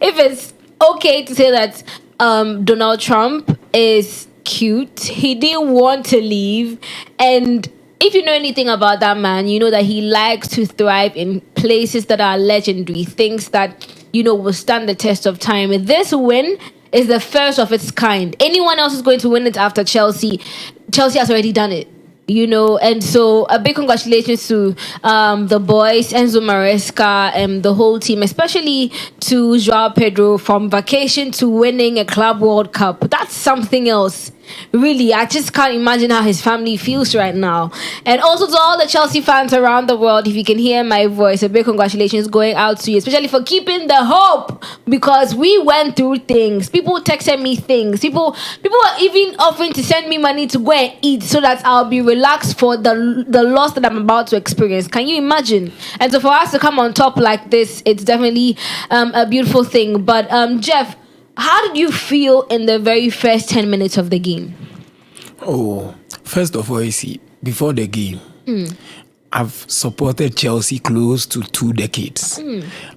if it's okay to say that Donald Trump is cute, he didn't want to leave. And if you know anything about that man, you know that he likes to thrive in places that are legendary, things that, will stand the test of time. And this win is the first of its kind. Anyone else is going to win it after Chelsea. Chelsea has already done it. And so a big congratulations to the boys, Enzo Maresca, and the whole team, especially to Joao Pedro, from vacation to winning a Club World Cup. That's something else. Really, I just can't imagine how his family feels right now. And also to all the Chelsea fans around the world, if you can hear my voice, a big congratulations going out to you, especially for keeping the hope, because we went through things. People texted me things. People are even offering to send me money to go and eat so that I'll be relaxed for the loss that I'm about to experience. Can you imagine? And so for us to come on top like this, it's definitely a beautiful thing. But Jeff, how did you feel in the very first 10 minutes of the game? Oh, first of all, you see, before the game, I've supported Chelsea close to 2 decades.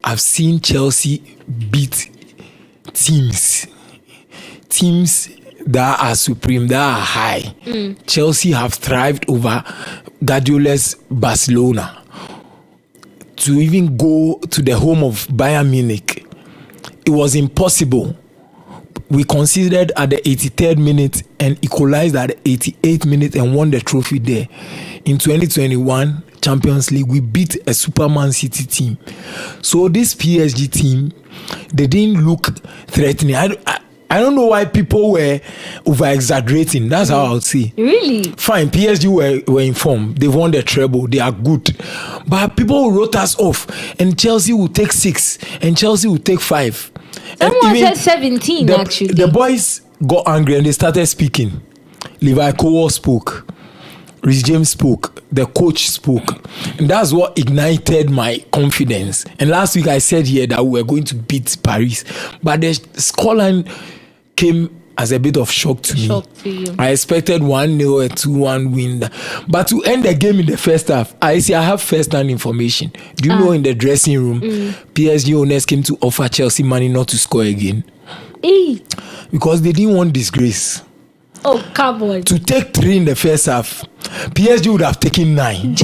I've seen Chelsea beat teams that are supreme, that are high. Chelsea have thrived over Guardiola's Barcelona. To even go to the home of Bayern Munich, it was impossible. We considered at the 83rd minute and equalized at the 88th minute and won the trophy there. In 2021 Champions League, we beat a Superman City team. So this PSG team, they didn't look threatening. I don't know why people were over-exaggerating. That's how I would say. Really? Fine, PSG were informed. They've won the treble. They are good. But people wrote us off. And Chelsea will take 6. And Chelsea will take 5. Someone said 17, actually. The boys got angry and they started speaking. Levi Cowell spoke. Rhys James spoke. The coach spoke. And that's what ignited my confidence. And last week I said here that we were going to beat Paris. But the scoreline came as a bit of shock to me. I expected 1-0, a 2-1 win. But to end the game in the first half, I have first-hand information. Do you know in the dressing room, PSG owners came to offer Chelsea money not to score again? Because they didn't want disgrace. Oh, come on. To take 3 in the first half, PSG would have taken 9.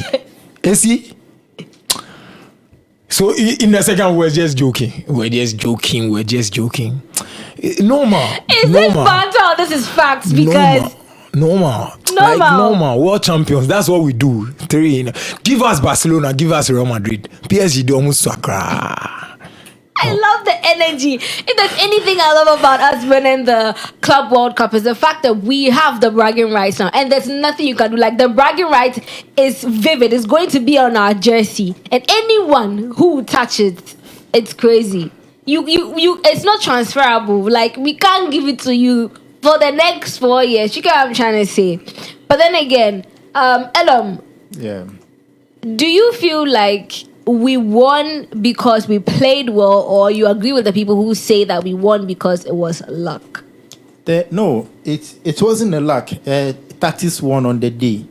You see? So in the second, we're just joking. Normal. Is this banter or this is facts? Because normal. World champions. That's what we do. 3. Give us Barcelona. Give us Real Madrid. PSG do almost sakra. I love the energy. If there's anything I love about us winning the Club World Cup, is the fact that we have the bragging rights now, and there's nothing you can do. Like, the bragging right is vivid. It's going to be on our jersey, and anyone who touches it's crazy. You it's not transferable. Like, we can't give it to you for the next 4 years. You get what I'm trying to say. But then again, Elom, do you feel like we won because we played well, or you agree with the people who say that we won because it was luck? No, it wasn't a luck. Tactics won on the day,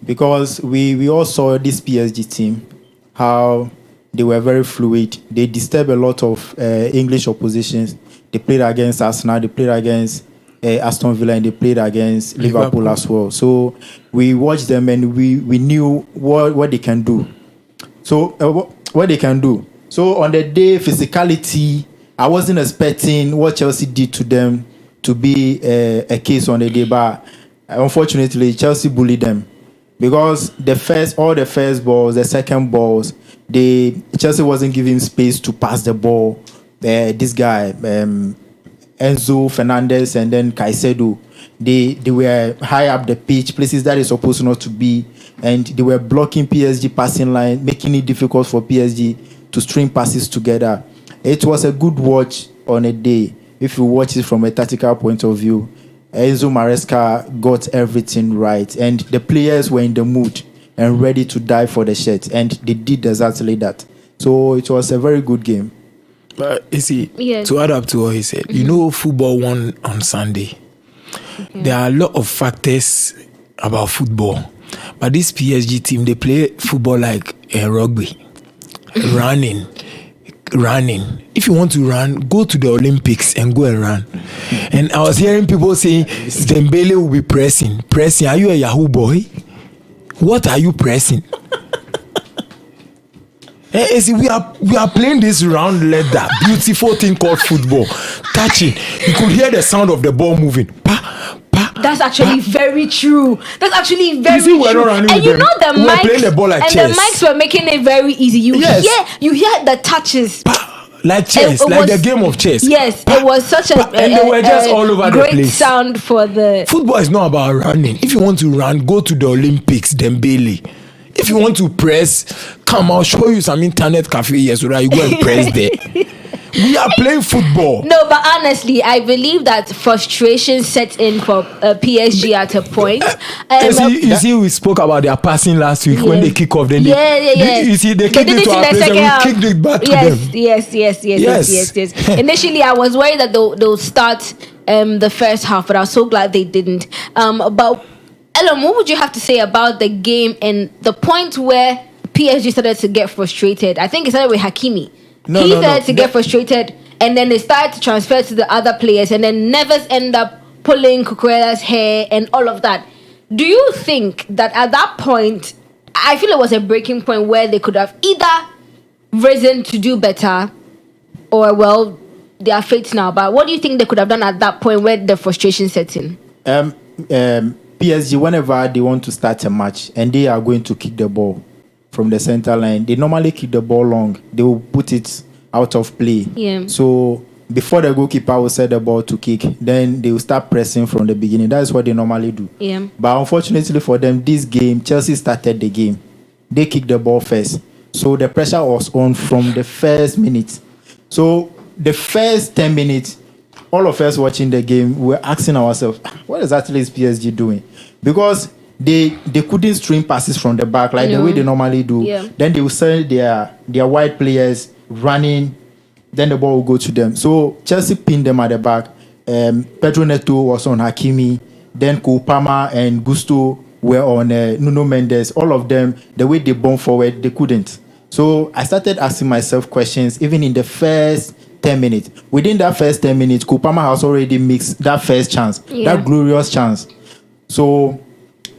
because we all saw this PSG team, how they were very fluid. They disturbed a lot of English oppositions. They played against Arsenal, they played against Aston Villa, and they played against Liverpool as well. So we watched them and we knew what they can do. So what they can do. So on the day, physicality, I wasn't expecting what Chelsea did to them to be a case on the day, but unfortunately Chelsea bullied them, because all the first balls, the second balls, Chelsea wasn't giving space to pass the ball. This guy, Enzo Fernandez, and then Caicedo, they were high up the pitch, places that is supposed not to be, and they were blocking PSG passing line, making it difficult for PSG to string passes together. It was a good watch on a day. If you watch it from a tactical point of view, Enzo Maresca got everything right, and the players were in the mood and ready to die for the shirt, and they did exactly that. So it was a very good game. But you see, to add up to what he said, football won on Sunday. There are a lot of factors about football, but this PSG team, they play football like rugby, running, running. If you want to run, go to the Olympics and go and run. And I was hearing people saying Dembele will be pressing. Pressing? Are you a Yahoo boy? What are you pressing? See, we are playing this round leather, beautiful thing called football. Touching, you could hear the sound of the ball moving. Pa, pa. That's actually very true. That's actually very see, we're true. not running And with you them. know the We were mics playing the ball like and chess. the mics were making it very easy. Yes. You hear the touches. Pa, like chess, It like was- the game of chess. Yes, Pa, it was such a, pa, and they were just all over the great place. sound for the. Football is not about running. If you want to run, go to the Olympics, Dembele. If you want to press, come, I'll show you some internet cafe here so that you go and press there. We are playing football. No, but honestly, I believe that frustration set in for PSG at a point. You see, we spoke about their passing last week when they kick off. Then you see, they kicked it to our place and we kicked it back to them. Yes. Initially, I was worried that they'll start the first half, but I was so glad they didn't. But Ellen, what would you have to say about the game and the point where PSG started to get frustrated? I think it started with Hakimi. He started to get frustrated, and then they started to transfer to the other players, and then Neves end up pulling Cucurella's hair and all of that. Do you think that at that point, I feel it was a breaking point where they could have either risen to do better, or well, they are fate now. But what do you think they could have done at that point where the frustration set in? PSG, whenever they want to start a match and they are going to kick the ball from the center line, they normally kick the ball long. They will put it out of play. Yeah. So before the goalkeeper will set the ball to kick, then they will start pressing from the beginning. That is what they normally do. Yeah. But unfortunately for them, this game, Chelsea started the game. They kicked the ball first. So the pressure was on from the first minute. So the first 10 minutes, all of us watching the game, we were asking ourselves, what exactly is PSG doing? Because they couldn't string passes from the back like the way they normally do. Yeah. Then they will send their wide players running, then the ball will go to them. So Chelsea pinned them at the back. Pedro Neto was on Hakimi. Then Koupama and Gusto were on Nuno Mendes. All of them, the way they bomb forward, they couldn't. So I started asking myself questions even in the first 10 minutes. Within that first 10 minutes, Koupama has already mixed that first chance, that glorious chance. So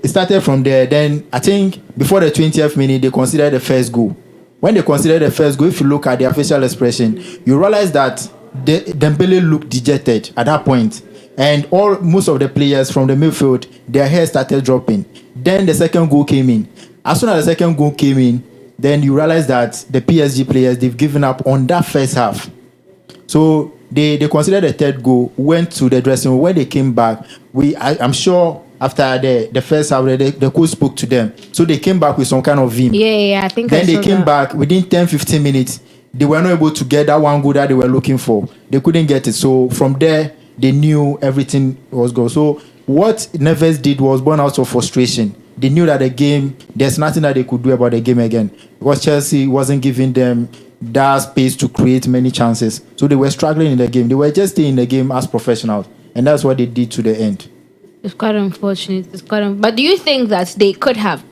it started from there. Then I think before the 20th minute, they considered the first goal. When they considered the first goal, if you look at their facial expression, you realize that Dembele looked dejected at that point. And most of the players from the midfield, their hair started dropping. Then the second goal came in. As soon as the second goal came in, then you realize that the PSG players, they've given up on that first half. So they considered the third goal, went to the dressing room. When they came back, I'm sure after the first half, the coach spoke to them. So they came back with some kind of vim. Yeah, I think then they came back within 10-15 minutes. They were not able to get that one goal that they were looking for. They couldn't get it. So from there, they knew everything was gone. So what Neves did was born out of frustration. They knew that the game, there's nothing that they could do about the game again, because Chelsea wasn't giving them that space to create many chances. So they were struggling in the game. They were just staying in the game as professionals. And that's what they did to the end. It's quite unfortunate. But do you think that they could have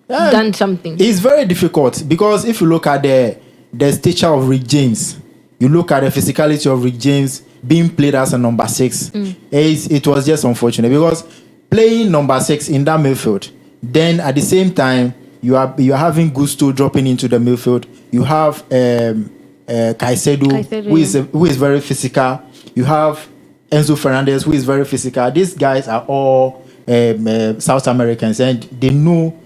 done something? It's very difficult, because if you look at the stature of Rick James, you look at the physicality of Rick James being played as a number 6, it was just unfortunate, because playing number 6 in that midfield, then at the same time you are having Gusto dropping into the midfield. You have Caicedo, who is very physical. You have Enzo Fernandez, who is very physical. These guys are all South Americans, and they know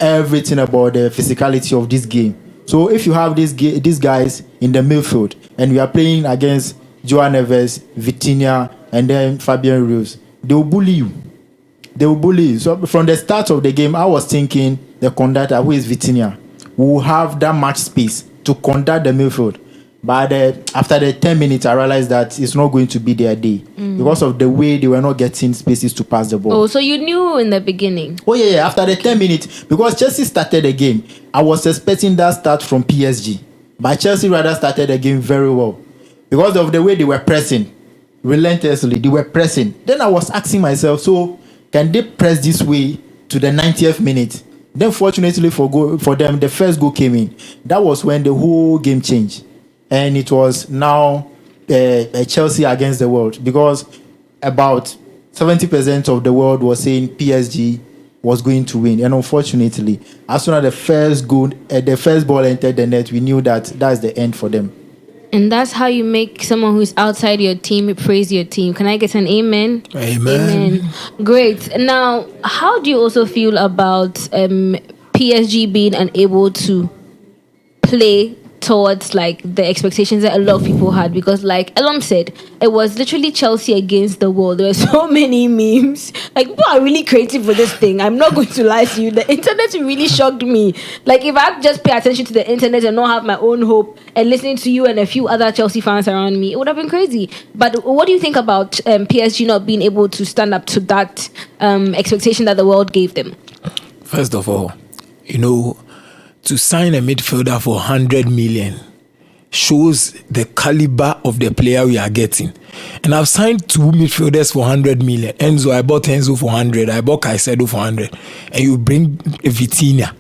everything about the physicality of this game. So if you have these guys in the midfield, and we are playing against Joao Neves, Vitinha, and then Fabian Ruiz, they will bully you. So from the start of the game, I was thinking the conductor, who is Vitinha, will have that much space to conduct the midfield. But after the 10 minutes, I realized that it's not going to be their day, because of the way they were not getting spaces to pass the ball. Oh, so you knew in the beginning? Oh, yeah. After the 10 minutes, because Chelsea started the game, I was expecting that start from PSG. But Chelsea rather started the game very well, because of the way they were pressing relentlessly. They were pressing. Then I was asking myself, so can they press this way to the 90th minute? Then fortunately for them, the first goal came in. That was when the whole game changed. and it was now Chelsea against the world, because about 70% of the world was saying PSG was going to win, and unfortunately, as soon as the first ball entered the net, we knew that that's the end for them. And that's how you make someone who's outside your team praise your team. Can I get an amen? Amen. Great. Now, how do you also feel about PSG being unable to play towards like the expectations that a lot of people had? Because like Elam said, it was literally Chelsea against the world. There were so many memes. Like, people are really creative for this thing. I'm not going to lie to you. The internet really shocked me. Like, if I just pay attention to the internet and not have my own hope and listening to you and a few other Chelsea fans around me, it would have been crazy. But what do you think about PSG not being able to stand up to that expectation that the world gave them? First of all, to sign a midfielder for 100 million shows the caliber of the player we are getting. And I've signed 2 midfielders for 100 million. I bought Enzo for 100. I bought Caicedo for 100. And you bring Vitinha,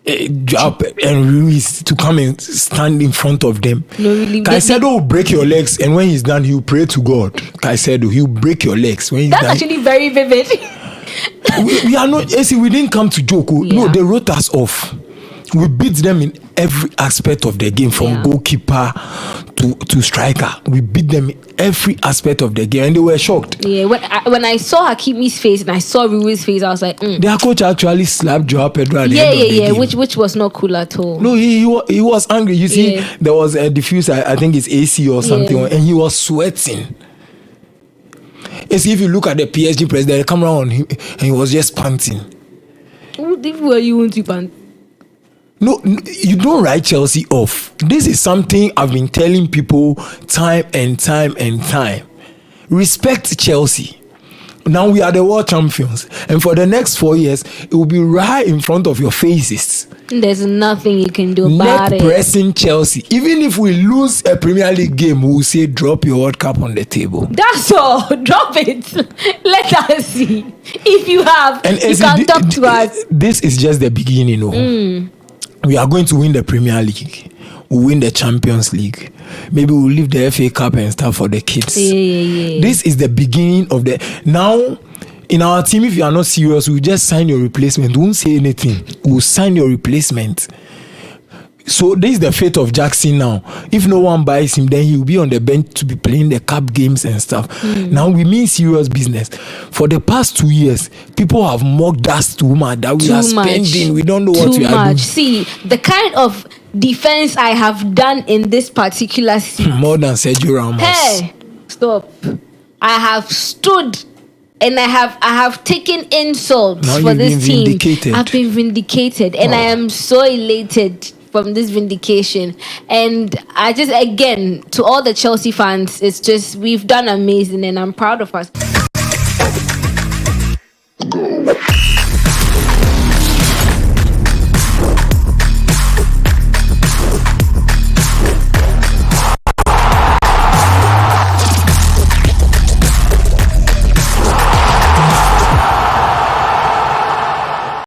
and Ruiz to come and stand in front of them. No, really. Caicedo will break your legs, and when he's done, he'll pray to God. Caicedo, he'll break your legs. When he's That's done, actually very vivid. we are not. We didn't come to joke. Yeah. No, they wrote us off. We beat them in every aspect of the game, from goalkeeper to striker. We beat them in every aspect of the game, and they were shocked. Yeah, when I saw Hakimi's face and I saw Ruiz's face, I was like, Their coach actually slapped Joao Pedro at the end of the game. which was not cool at all. No, he was angry. You see, there was a diffuser, I think it's AC or something, and he was sweating. And see, if you look at the PSG president, they come around on him and he was just panting. What were you want to pant? No, you don't write Chelsea off. This is something I've been telling people time and time and time. Respect Chelsea. Now we are the world champions, and for the next 4 years, it will be right in front of your faces. There's nothing you can do about it. Pressing Chelsea. Even if we lose a Premier League game, we will say, drop your World Cup on the table. That's all. Drop it. Let us see. If you have, and you can talk to us. This is just the beginning. We are going to win the Premier League. We'll win the Champions League. Maybe we'll leave the FA Cup and stuff for the kids. Yeah. This is the beginning of the... Now, in our team, if you are not serious, we'll just sign your replacement. We won't say anything. We'll sign your replacement. So this is the fate of Jackson now. If no one buys him, then he'll be on the bench to be playing the cup games and stuff. Now we mean serious business. For the past 2 years, people have mocked us too much that we are spending. We don't know what we are doing. See, the kind of defense I have done in this particular season. More than Sergio Ramos. Hey, stop. I have stood and I have taken insults now for this team. Vindicated. I've been vindicated, and I am so elated from this vindication. And I just, again, to all the Chelsea fans, it's just, we've done amazing, and I'm proud of us.